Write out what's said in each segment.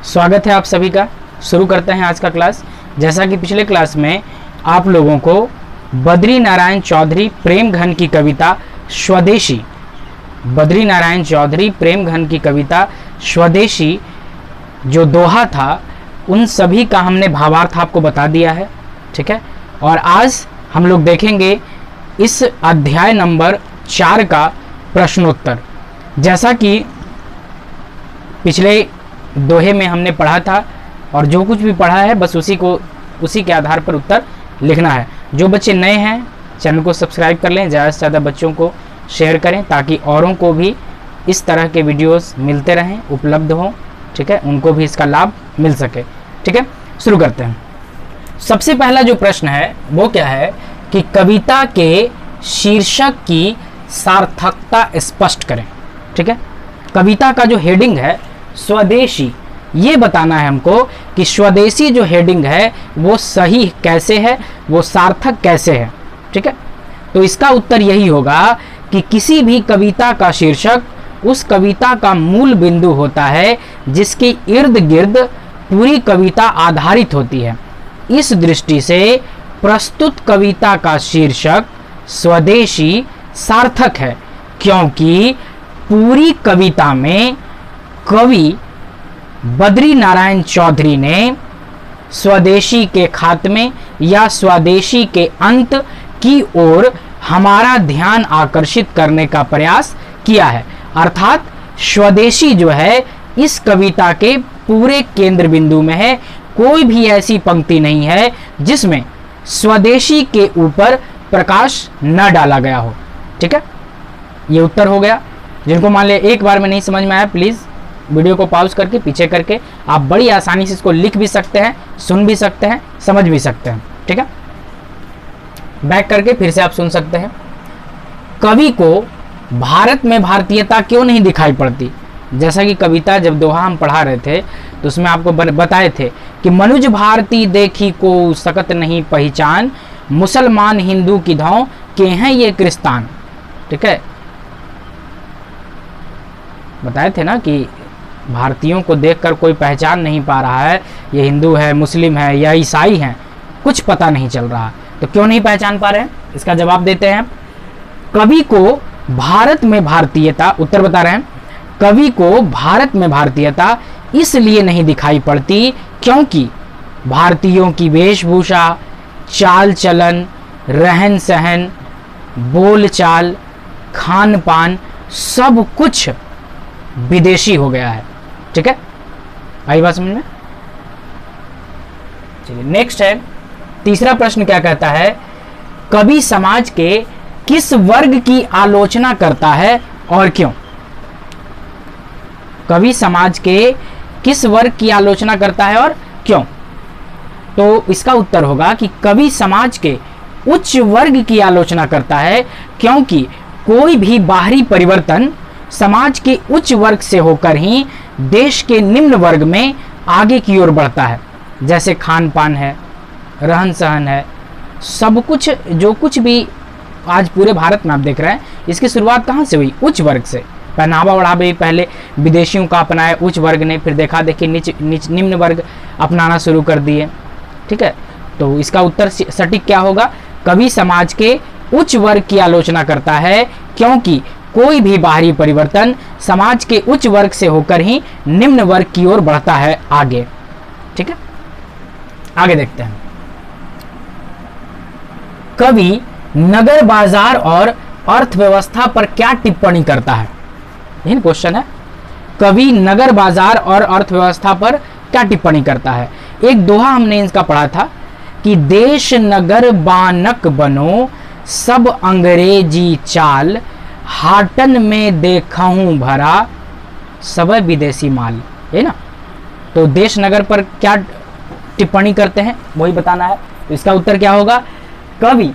स्वागत है आप सभी का। शुरू करते हैं आज का क्लास। जैसा कि पिछले क्लास में आप लोगों को बद्री नारायण चौधरी प्रेम घन की कविता स्वदेशी, बद्री नारायण चौधरी प्रेम घन की कविता स्वदेशी जो दोहा था, उन सभी का हमने भावार्थ आपको बता दिया है। ठीक है, और आज हम लोग देखेंगे इस अध्याय नंबर 4 का प्रश्नोत्तर। जैसा कि पिछले दोहे में हमने पढ़ा था और जो कुछ भी पढ़ा है बस उसी के आधार पर उत्तर लिखना है। जो बच्चे नए हैं चैनल को सब्सक्राइब कर लें, ज़्यादा से ज़्यादा बच्चों को शेयर करें ताकि औरों को भी इस तरह के वीडियोस मिलते रहें, उपलब्ध हों। ठीक है, उनको भी इसका लाभ मिल सके। ठीक है, शुरू करते हैं। सबसे पहला जो प्रश्न है वो क्या है कि कविता के शीर्षक की सार्थकता स्पष्ट करें। ठीक है, कविता का जो हेडिंग है स्वदेशी, ये बताना है हमको कि स्वदेशी जो हेडिंग है वो सही कैसे है, वो सार्थक कैसे है। ठीक है, तो इसका उत्तर यही होगा कि किसी भी कविता का शीर्षक उस कविता का मूल बिंदु होता है जिसके इर्द गिर्द पूरी कविता आधारित होती है। इस दृष्टि से प्रस्तुत कविता का शीर्षक स्वदेशी सार्थक है, क्योंकि पूरी कविता में कवि बद्री नारायण चौधरी ने स्वदेशी के खात्मे या स्वदेशी के अंत की ओर हमारा ध्यान आकर्षित करने का प्रयास किया है। अर्थात स्वदेशी जो है इस कविता के पूरे केंद्र बिंदु में है। कोई भी ऐसी पंक्ति नहीं है जिसमें स्वदेशी के ऊपर प्रकाश न डाला गया हो। ठीक है, ये उत्तर हो गया। जिनको मान लिया एक बार में नहीं समझ में आया, प्लीज वीडियो को पॉज करके पीछे करके आप बड़ी आसानी से इसको लिख भी सकते हैं, सुन भी सकते हैं, समझ भी सकते हैं। ठीक है, बैक करके फिर से आप सुन सकते हैं। कवि को भारत में भारतीयता क्यों नहीं दिखाई पड़ती? जैसा कि कविता जब दोहा हम पढ़ा रहे थे तो उसमें आपको बताए थे कि मनुज भारती देखी को सकत नहीं पहचान, मुसलमान हिंदू की धौ के हैं ये क्रिस्तान। ठीक है, बताए थे ना कि भारतीयों को देखकर कोई पहचान नहीं पा रहा है, ये हिंदू है, मुस्लिम है या ईसाई हैं, कुछ पता नहीं चल रहा। तो क्यों नहीं पहचान पा रहे हैं, इसका जवाब देते हैं। कवि को भारत में भारतीयता, उत्तर बता रहे हैं, कवि को भारत में भारतीयता इसलिए नहीं दिखाई पड़ती क्योंकि भारतीयों की वेशभूषा, चाल चलन, रहन सहन, बोल चाल, खान पान सब कुछ विदेशी हो गया है। ठीक है, आई बात समझ में? चलिए नेक्स्ट है, तीसरा प्रश्न क्या कहता है? कवि समाज के किस वर्ग की आलोचना करता है और क्यों? कवि समाज के किस वर्ग की आलोचना करता है और क्यों? तो इसका उत्तर होगा कि कवि समाज के उच्च वर्ग की आलोचना करता है क्योंकि कोई भी बाहरी परिवर्तन समाज के उच्च वर्ग से होकर ही देश के निम्न वर्ग में आगे की ओर बढ़ता है। जैसे खान पान है, रहन सहन है, सब कुछ जो कुछ भी आज पूरे भारत में आप देख रहे हैं, इसकी शुरुआत कहाँ से हुई? उच्च वर्ग से। पहनावा ओढ़ावा भी पहले विदेशियों का अपनाया उच्च वर्ग ने, फिर देखा देखी निम्न वर्ग अपनाना शुरू कर दिए। ठीक है, तो इसका उत्तर सटीक क्या होगा? कवि समाज के उच्च वर्ग की आलोचना करता है क्योंकि कोई भी बाहरी परिवर्तन समाज के उच्च वर्ग से होकर ही निम्न वर्ग की ओर बढ़ता है आगे। ठीक है, आगे देखते हैं। कवि नगर बाजार और अर्थव्यवस्था पर क्या टिप्पणी करता है? यही क्वेश्चन है। कवि नगर बाजार और अर्थव्यवस्था पर क्या टिप्पणी करता है? एक दोहा हमने इसका पढ़ा था कि देश नगर बानक बनो, सब अंग्रेजी चाल, हाटन में देखूं भरा, सब विदेशी माल। है ना, तो देश नगर पर क्या टिप्पणी करते हैं वही बताना है। तो इसका उत्तर क्या होगा? कवि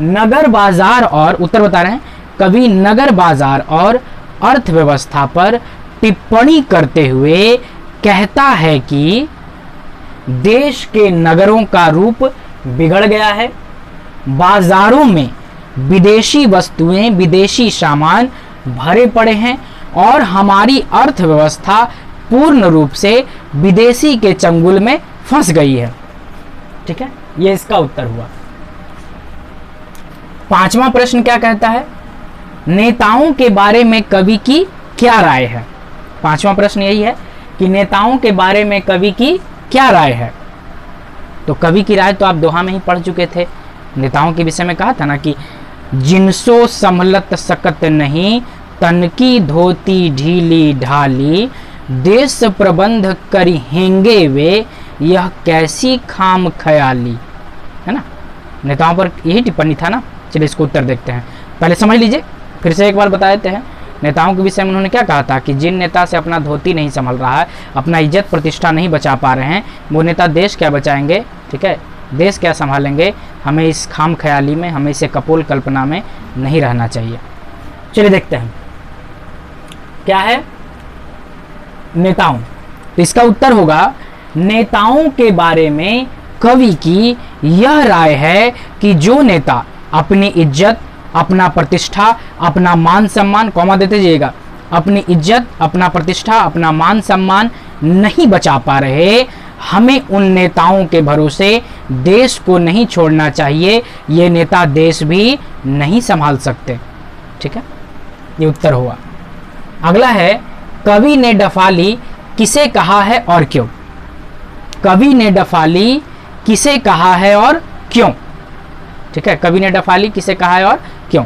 नगर बाजार और, उत्तर बता रहे हैं, कवि नगर बाजार और अर्थव्यवस्था पर टिप्पणी करते हुए कहता है कि देश के नगरों का रूप बिगड़ गया है, बाजारों में विदेशी वस्तुएं, विदेशी सामान भरे पड़े हैं और हमारी अर्थव्यवस्था पूर्ण रूप से विदेशी के चंगुल में फंस गई है। ठीक है, ये इसका उत्तर हुआ। पांचवा प्रश्न क्या कहता है, नेताओं के बारे में कवि की क्या राय है। पांचवा प्रश्न यही है कि नेताओं के बारे में कवि की क्या राय है। तो कवि की राय तो आप दोहा में ही पढ़ चुके थे। नेताओं के विषय में कहा था ना कि जिनसो संभलत सकत नहीं, तन की धोती ढीली ढाली, देश प्रबंध करेंगे वे, यह कैसी खाम ख्याली। है ना, नेताओं पर यही टिप्पणी था ना। चलिए इसको उत्तर देखते हैं, पहले समझ लीजिए, फिर से एक बार बता देते हैं। नेताओं के विषय में उन्होंने क्या कहा था कि जिन नेता से अपना धोती नहीं संभल रहा है, अपना इज्जत प्रतिष्ठा नहीं बचा पा रहे हैं, वो नेता देश क्या बचाएंगे। ठीक है, देश क्या संभालेंगे। हमें इस खाम ख्याली में, हमें इसे कपोल कल्पना में नहीं रहना चाहिए। चलिए देखते हैं क्या है नेताओं। तो इसका उत्तर होगा, नेताओं के बारे में कवि की यह राय है कि जो नेता अपनी इज्जत, अपना प्रतिष्ठा, अपना मान सम्मान, कॉमा देते जाइएगा, अपनी इज्जत, अपना प्रतिष्ठा, अपना मान सम्मान नहीं बचा पा रहे, हमें उन नेताओं के भरोसे देश को नहीं छोड़ना चाहिए। ये नेता देश भी नहीं संभाल सकते। ठीक है, ये उत्तर हुआ। अगला है, कवि ने डफाली किसे कहा है और क्यों। कवि ने डफाली किसे कहा है और क्यों। ठीक है, कवि ने डफाली किसे कहा है और क्यों।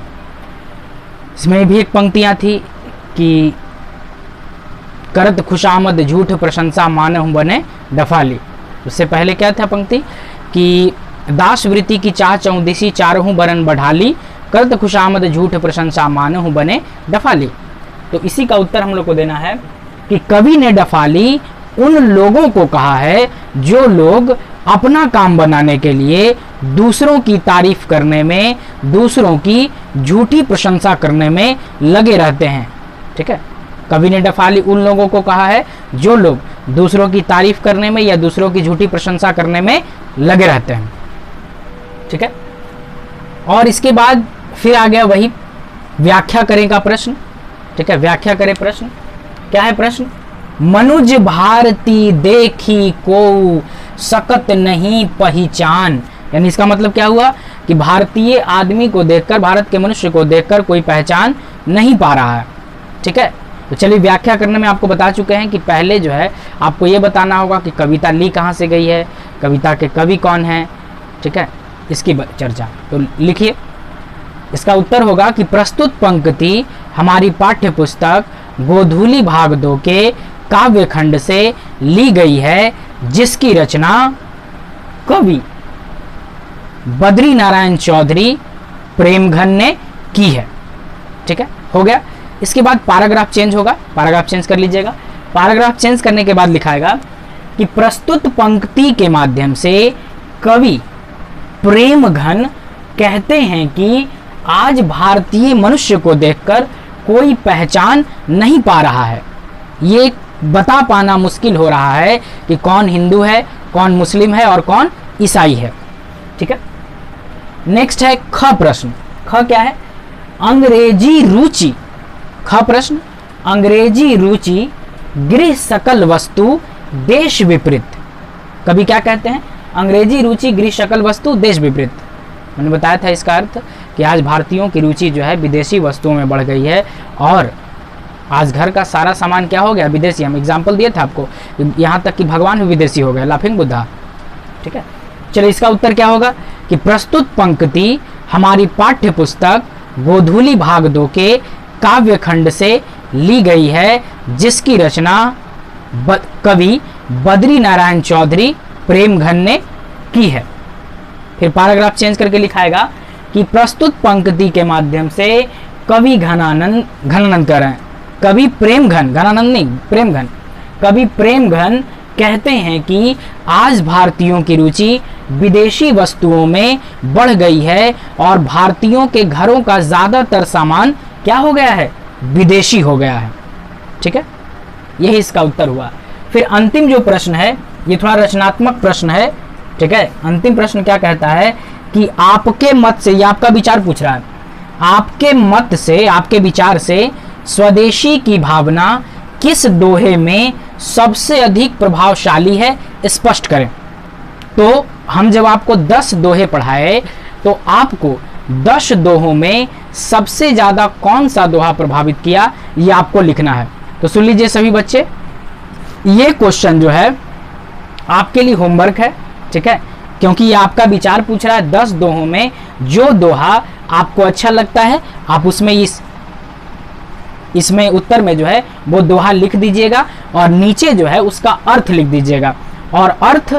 इसमें भी एक पंक्तियां थी कि करत खुशामद झूठ प्रशंसा मानहु बने डफाली। उससे पहले क्या था पंक्ति कि दास वृत्ति की चाह चौदिसी चारहु बरन बढ़ाली, करत खुशामद झूठ प्रशंसा मानहु बने डफाली। तो इसी का उत्तर हम लोग को देना है कि कवि ने डफाली उन लोगों को कहा है जो लोग अपना काम बनाने के लिए दूसरों की तारीफ करने में, दूसरों की झूठी प्रशंसा करने में लगे रहते हैं। ठीक है, कवि ने डफाली उन लोगों को कहा है जो लोग दूसरों की तारीफ करने में या दूसरों की झूठी प्रशंसा करने में लगे रहते हैं। ठीक है, और इसके बाद फिर आ गया वही व्याख्या करें का प्रश्न। ठीक है, व्याख्या करें प्रश्न। क्या है प्रश्न, मनुज भारती देखी को सकत नहीं पहचान। यानी इसका मतलब क्या हुआ कि भारतीय आदमी को देखकर, भारत के मनुष्य को देखकर कोई पहचान नहीं पा रहा है। ठीक है, तो चलिए व्याख्या करने में आपको बता चुके हैं कि पहले जो है आपको ये बताना होगा कि कविता ली कहाँ से गई है, कविता के कवि कौन है। ठीक है, इसकी चर्चा। तो लिखिए, इसका उत्तर होगा कि प्रस्तुत पंक्ति हमारी पाठ्य पुस्तक गोधूली भाग 2 के काव्य खंड से ली गई है, जिसकी रचना कवि बद्री नारायण चौधरी प्रेमघन ने की है। ठीक है, हो गया। इसके बाद पैराग्राफ चेंज होगा, पैराग्राफ चेंज कर लीजिएगा। पैराग्राफ चेंज करने के बाद लिखाएगा कि प्रस्तुत पंक्ति के माध्यम से कवि प्रेमघन कहते हैं कि आज भारतीय मनुष्य को देखकर कोई पहचान नहीं पा रहा है। ये बता पाना मुश्किल हो रहा है कि कौन हिंदू है, कौन मुस्लिम है और कौन ईसाई है। ठीक है, नेक्स्ट है ख प्रश्न। ख क्या है, अंग्रेजी रुचि। ख प्रश्न, अंग्रेजी रुचि गृह सकल वस्तु देश विपरीत। कभी क्या कहते हैं, अंग्रेजी रुचि गृह सकल वस्तु देश विपरीत। मैंने बताया था इसका अर्थ कि आज भारतीयों की रुचि जो है विदेशी वस्तुओं में बढ़ गई है और आज घर का सारा सामान क्या हो गया, विदेशी। हम एग्जाम्पल दिए थे आपको, यहाँ तक कि भगवान भी विदेशी हो गए, लाफिंग बुद्धा। ठीक है, चलिए इसका उत्तर क्या होगा कि प्रस्तुत पंक्ति हमारी पाठ्य पुस्तक गोधूली भाग 2 के काव्य खंड से ली गई है, जिसकी रचना कवि बद्री नारायण चौधरी प्रेमघन ने की है। फिर पैराग्राफ चेंज करके लिखाएगा कि प्रस्तुत पंक्ति के माध्यम से कवि घनानंद कर रहे हैं, कवि प्रेमघन, घनानंद नहीं प्रेमघन, कवि प्रेमघन कहते हैं कि आज भारतीयों की रुचि विदेशी वस्तुओं में बढ़ गई है और भारतीयों के घरों का ज्यादातर सामान क्या हो गया है, विदेशी हो गया है। ठीक है, यही इसका उत्तर हुआ। फिर अंतिम जो प्रश्न है ये थोड़ा रचनात्मक प्रश्न है। ठीक है, अंतिम प्रश्न क्या कहता है कि आपके मत से, ये आपका विचार पूछ रहा है, आपके मत से, आपके विचार से स्वदेशी की भावना किस दोहे में सबसे अधिक प्रभावशाली है, स्पष्ट करें। तो हम जब आपको 10 दोहे पढ़ाए तो आपको 10 दोहों में सबसे ज्यादा कौन सा दोहा प्रभावित किया ये आपको लिखना है। तो सुन लीजिए सभी बच्चे, ये क्वेश्चन जो है आपके लिए होमवर्क है, ठीक है, क्योंकि ये आपका विचार पूछ रहा है। 10 दोहों में जो दोहा आपको अच्छा लगता है आप उसमें इसमें उत्तर में जो है वो दोहा लिख दीजिएगा और नीचे जो है उसका अर्थ लिख दीजिएगा। और अर्थ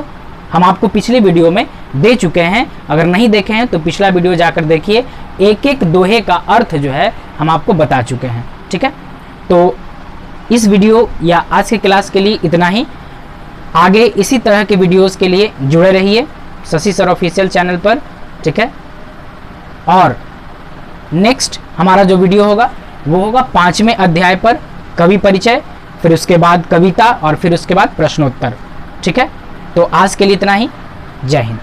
हम आपको पिछली वीडियो में दे चुके हैं, अगर नहीं देखे हैं तो पिछला वीडियो जाकर देखिए। एक एक दोहे का अर्थ जो है हम आपको बता चुके हैं, ठीक है। तो इस वीडियो या आज की क्लास के लिए इतना ही। आगे इसी तरह के वीडियोस के लिए जुड़े रहिए शशि सर ऑफिशियल चैनल पर, ठीक है। और नेक्स्ट हमारा जो वीडियो होगा वो होगा 5वें अध्याय पर, कवि परिचय, फिर उसके बाद कविता और फिर उसके बाद प्रश्नोत्तर, ठीक है। तो आज के लिए इतना ही। जय हिंद।